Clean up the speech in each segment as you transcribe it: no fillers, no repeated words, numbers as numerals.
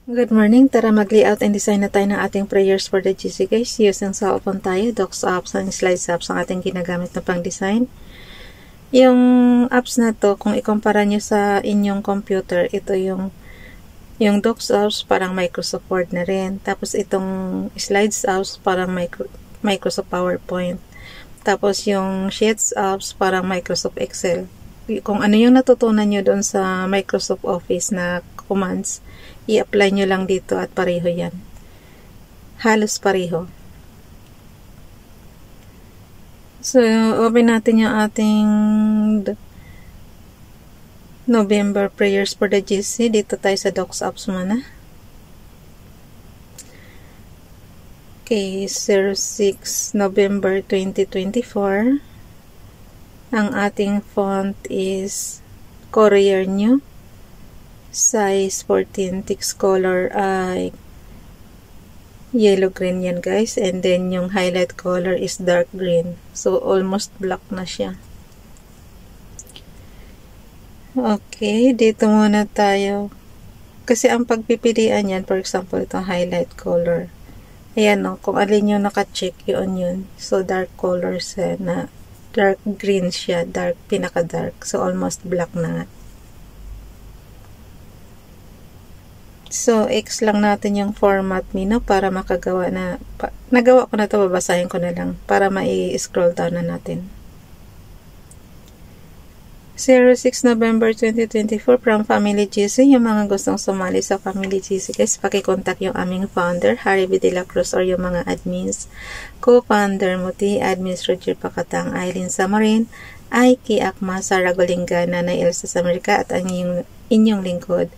Good morning! Tara mag-layout and design na tayo ng ating prayers for the GC guys. Using cellphone tayo, Docs apps and Slides apps ang ating ginagamit na pang design. Yung apps na to, kung ikumpara nyo sa inyong computer, ito yung Docs apps parang Microsoft Word na rin. Tapos itong Slides apps parang Microsoft PowerPoint. Tapos yung Sheets apps parang Microsoft Excel. Kung ano yung natutunan nyo doon sa Microsoft Office na commands, i-apply nyo lang dito at pareho yan. Halos pareho. So, open natin yung ating November prayers for the GC. Dito tayo sa Docs apps muna. Okay, 06 November 2024. Ang ating font is Courier New. Size 14, text color ay yellow-green yan guys. And then yung highlight color is dark green. So, almost black na siya. Okay, dito muna tayo. Kasi ang pagpipilian yan, for example, itong highlight color. Ayan o, kung alin yung naka-check, yun. So, dark color siya na dark green siya. Pinaka-dark. So, almost black na nga. So, X lang natin yung format menu para makagawa na, nagawa ko na ito, babasahin ko na lang para mai-scroll down na natin. 06 November 2024 from Family GC. Yung mga gustong sumali sa Family GC guys, pakicontact yung aming founder, Harry B. De La Cruz, or yung mga admins, co-founder Muti, admins Roger Pacatang, Aileen Samarin, Aiki Akma, Sara Golingana, na Elsa Samerika, at ang inyong lingkod,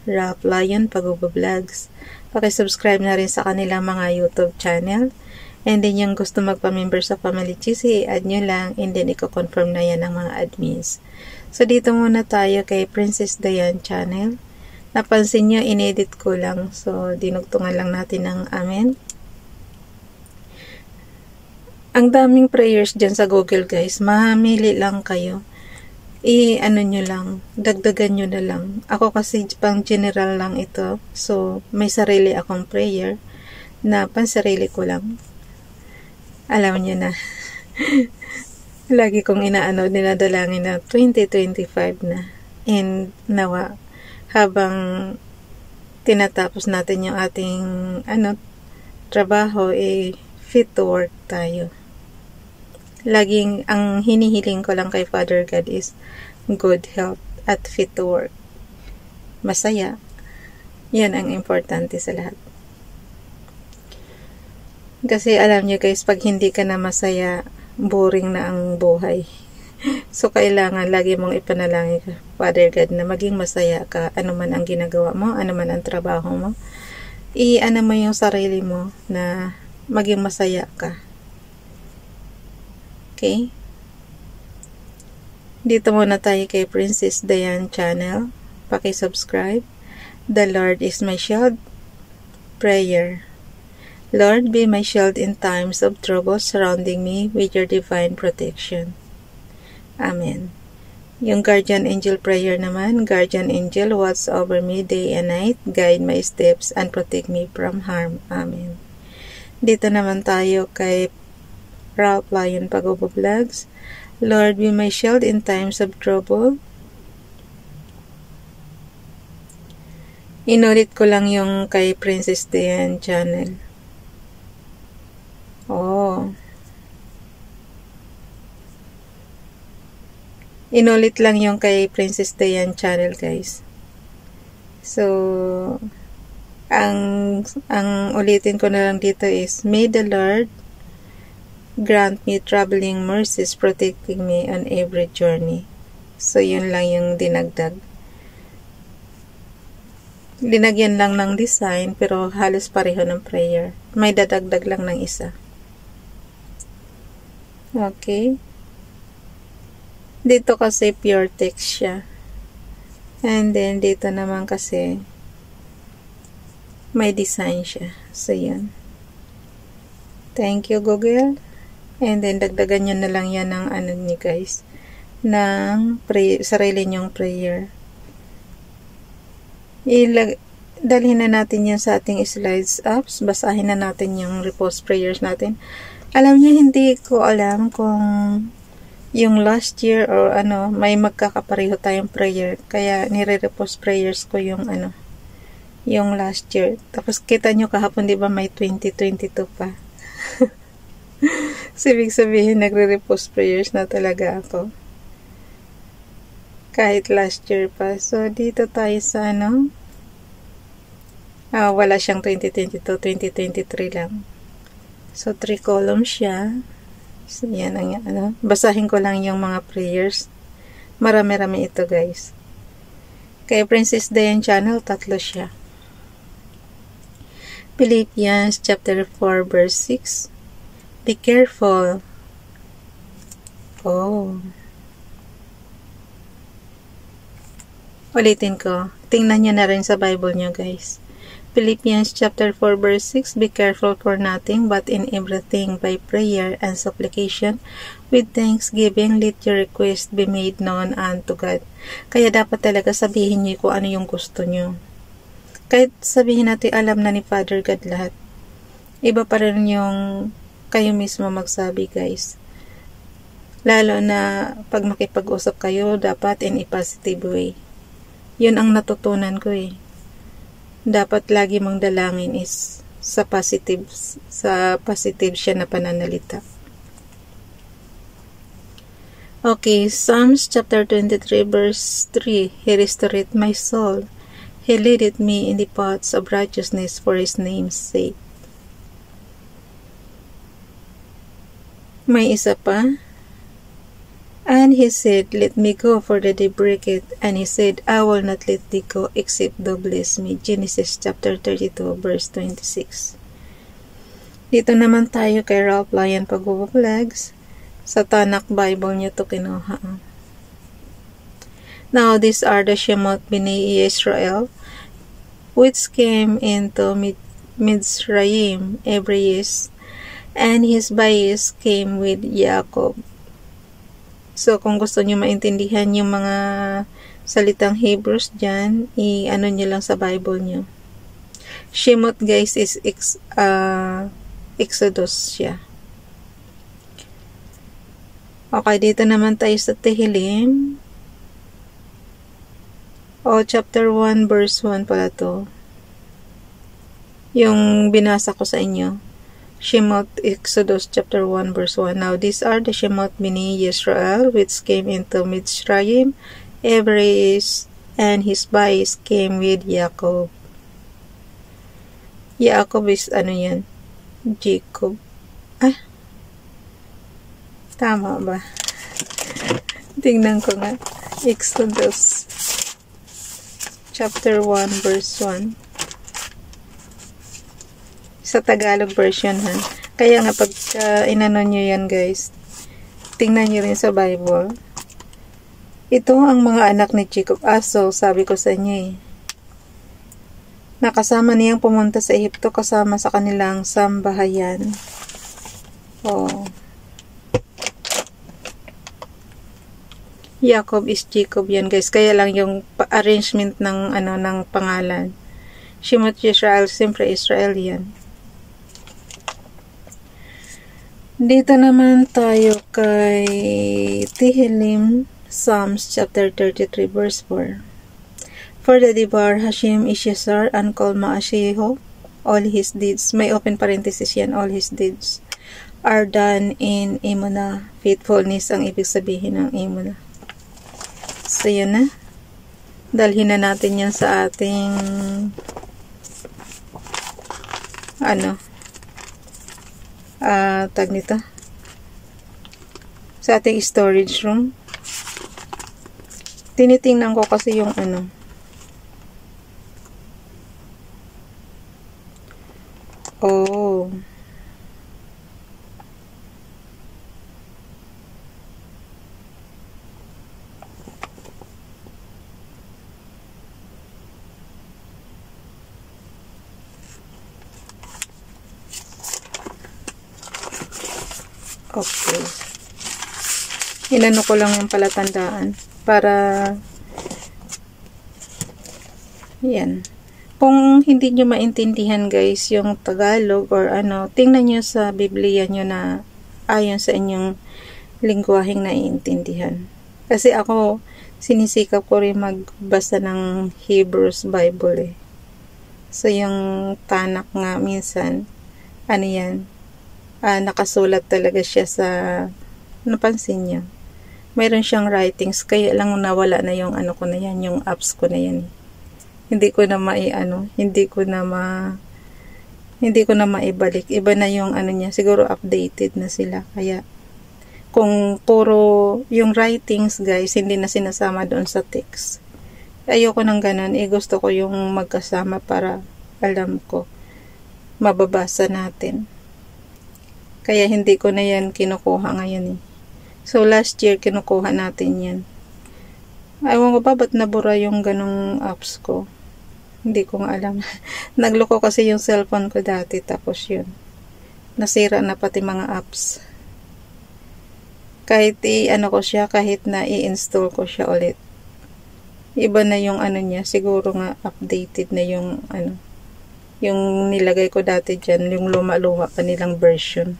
Ralph Lion Pag-Vlogs. Paki-subscribe na rin sa kanilang mga YouTube channel. And then yung gusto magpa-member sa Family GC, i-add nyo lang and then i-confirm na yan ng mga admins. So dito muna tayo kay Princess Diane channel. Napansin nyo, inedit ko lang. So dinugtungan lang natin ng amen. Ang daming prayers dyan sa Google guys. Mamili lang kayo. I-ano nyo lang, dagdagan nyo na lang. Ako kasi pang general lang ito. So, may sarili akong prayer na pansarili ko lang. Alam nyo na. Lagi kong dinadalangin na 2025 na. And nawa, habang tinatapos natin yung ating trabaho, fit to work tayo. Laging ang hinihiling ko lang kay Father God is good health at fit to work. Masaya. Yan ang importante sa lahat. Kasi alam nyo guys, pag hindi ka na masaya, boring na ang buhay. So kailangan lagi mong ipanalangin ka, Father God, na maging masaya ka, ano man ang ginagawa mo, ano man ang trabaho mo. I-ano mo yung sarili mo na maging masaya ka. Okay? Dito muna tayo kay Princess Diane channel. Paki-subscribe. The Lord is my shield. Prayer. Lord, be my shield in times of trouble, surrounding me with your divine protection. Amen. Yung Guardian Angel prayer naman. Guardian Angel, watch over me day and night. Guide my steps and protect me from harm. Amen. Dito naman tayo kay Ralph Lion Pag-Vlogs. Lord, be my shield in times of trouble. Inulit ko lang yung kay Princess Diane channel. Inulit lang yung kay Princess Diane channel guys. So, ang ulitin ko na lang dito is, may the Lord grant me traveling mercies, protecting me on every journey. So, yun lang yung dinagdag. Dinagyan lang ng design, pero halos pareho ng prayer. May dadagdag lang ng isa. Okay. Dito kasi pure text siya. And then, dito naman kasi may design siya. So, yun. Thank you, Google. And then, dagdagan nyo na lang yan ng niyo guys, ng sarili nyong prayer. dalhin na natin yan sa ating slides apps. Basahin na natin yung repose prayers natin. Alam niyo, hindi ko alam kung yung last year or ano, may magkakapareho tayong prayer. Kaya nire-repose prayers ko yung ano, yung last year. Tapos kita nyo kahapon, di ba may 2022 pa. Ibig sabihin, nagre-repose prayers na talaga ako. Kahit last year pa. So, dito tayo sa ano, wala siyang 2022, 2023 lang. So, 3 columns siya. So, yan ang ano. Basahin ko lang yung mga prayers. Marami-rami ito, guys. Kay Princess Diane Channel, 3 siya. Philippians chapter 4 verse 6. Be careful. Oh. Ulitin ko. Tingnan nyo na rin sa Bible nyo, guys. Philippians chapter 4 verse 6, be careful for nothing, but in everything by prayer and supplication, with thanksgiving, let your request be made known unto God. Kaya dapat talaga sabihin niyo kung ano yung gusto niyo. Kahit sabihin natin alam na ni Father God lahat, iba pa rin yung kayo mismo magsabi, guys. Lalo na pag makipag-usap kayo, dapat in a positive way. Yun ang natutunan ko eh. Dapat lagi mong dalangin is sa positive siya na pananalita. Okay, Psalms chapter 23 verse 3. He restored my soul. He leadeth me in the paths of righteousness for His name's sake. May isa pa. And he said, let me go, for the day breaketh. And he said, I will not let thee go, except thou bless me. Genesis chapter 32, verse 26. Dito naman tayo kay Ralph Lyon Pag-Vlogs. Sa Tanakh Bible niya to kinuha. Now these are the Shemot Bnei Israel, which came into Mitzrayim every year, and his bayis came with Jacob. So, kung gusto nyo maintindihan yung mga salitang Hebrews dyan, i-ano nyo lang sa Bible nyo. Shemot, guys, is Exodus siya. Okay, dito naman tayo sa Tehillim. Chapter 1, verse 1 pala to. Yung binasa ko sa inyo. Shemot, Exodus chapter 1 verse 1. Now these are the Shemot Bnei Israel, which came into Mitzrayim, every and his bayis came with Jacob. Jacob is ano yan? Jacob. Tama ba? Tingnan ko nga. Exodus chapter 1 verse 1. Sa Tagalog version, ha. Kaya nga pag inano nyo yan, guys, tingnan nyo rin sa Bible. Ito ang mga anak ni Jacob. So, sabi ko sa inyo eh. Nakasama niyang pumunta sa Ehipto kasama sa kanilang sambahayan. Jacob is Jacob yan, guys. Kaya lang yung arrangement ng ng pangalan. Shemot Israel, siyempre Israel yan. Dito naman tayo kay Tehillim, Psalms chapter 33 verse 4. For the Debar Hashem Ishesar and Kol Maashiho, all his deeds, may open parenthesis yan, all his deeds, are done in Emunah. Faithfulness ang ibig sabihin ng Emunah. So yun na. Dalhin na natin yan sa ating tag nito sa ating storage room. Tinitingnan ko kasi yung okay. Inano ko lang yung palatandaan para yan. Kung hindi nyo maintindihan guys yung Tagalog or ano, tingnan nyo sa Biblia nyo na ayon sa inyong lingwaheng naiintindihan. Kasi ako, sinisikap ko rin magbasa ng Hebrews Bible eh. So yung Tanak nga minsan, ano yan, nakasulat talaga siya sa, napansin nyo, mayroon siyang writings, kaya lang nawala na yung ano ko na yan, yung apps ko na yan. Hindi ko na maibalik. Iba na yung ano niya, siguro updated na sila. Kaya kung puro yung writings guys, hindi na sinasama doon sa text. Ayoko ng ganun, gusto ko yung magkasama para alam ko, mababasa natin. Kaya hindi ko na yan kinukuha ngayon eh. So, last year, kinukuha natin yan. Ewan ko ba, ba't nabura yung ganong apps ko? Hindi ko nga alam. Nagloko kasi yung cellphone ko dati, tapos yun. Nasira na pati mga apps. Kahit kahit na i-install ko siya ulit. Iba na yung ano niya, siguro nga updated na yung yung nilagay ko dati dyan, yung luma-luma pa nilang version.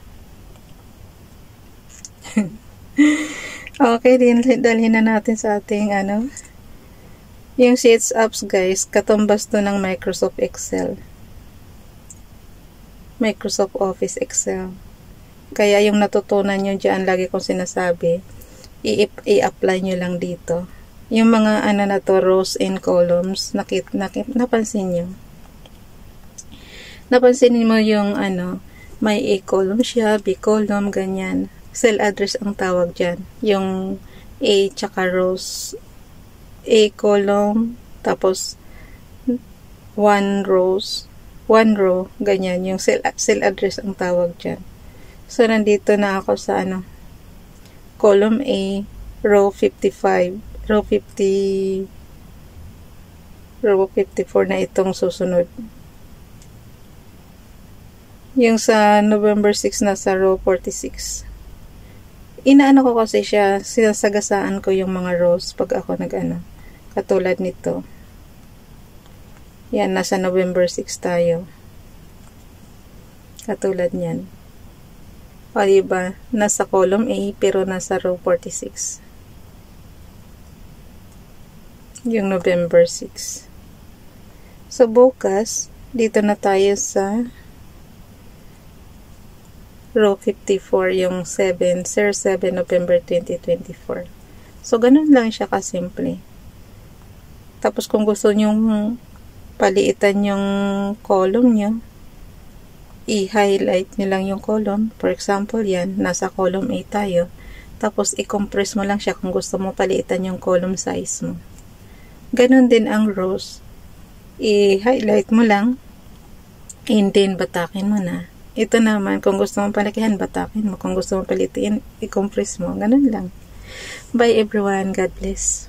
Okay, dalhin na natin sa ating yung Sheets apps guys, katumbas to ng Microsoft Excel. Microsoft Office Excel. Kaya yung natutunan nyo dyan, lagi kong sinasabi, i-apply nyo lang dito. Yung mga na to, rows and columns, napansin nyo. Napansin mo yung may A column siya, B column, ganyan. Cell address ang tawag dyan. Yung A tsaka rows, A column, tapos 1 row, ganyan. Yung cell address ang tawag dyan. So, nandito na ako sa column A, row 55, row 54 na itong susunod. Yung sa November 6 na sa row 46. Inaano ko kasi siya, sinasagasaan ko yung mga rows pag ako katulad nito. Yan, nasa November 6 tayo. Katulad niyan. O diba, nasa column A pero nasa row 46. Yung November 6. So, bukas, dito na tayo sa row 54, yung 07 November 2024. So, ganun lang siya kasimple. Tapos, kung gusto nyong paliitan yung column nyo, i-highlight nyo lang yung column. For example, yan, nasa column A tayo. Tapos, i-compress mo lang siya kung gusto mo paliitan yung column size mo. Ganun din ang rows. I-highlight mo lang, and then batakin mo na. Ito naman, kung gusto mong palakihan, batakin mo. Kung gusto mong palitin, i-compress mo. Ganun lang. Bye everyone. God bless.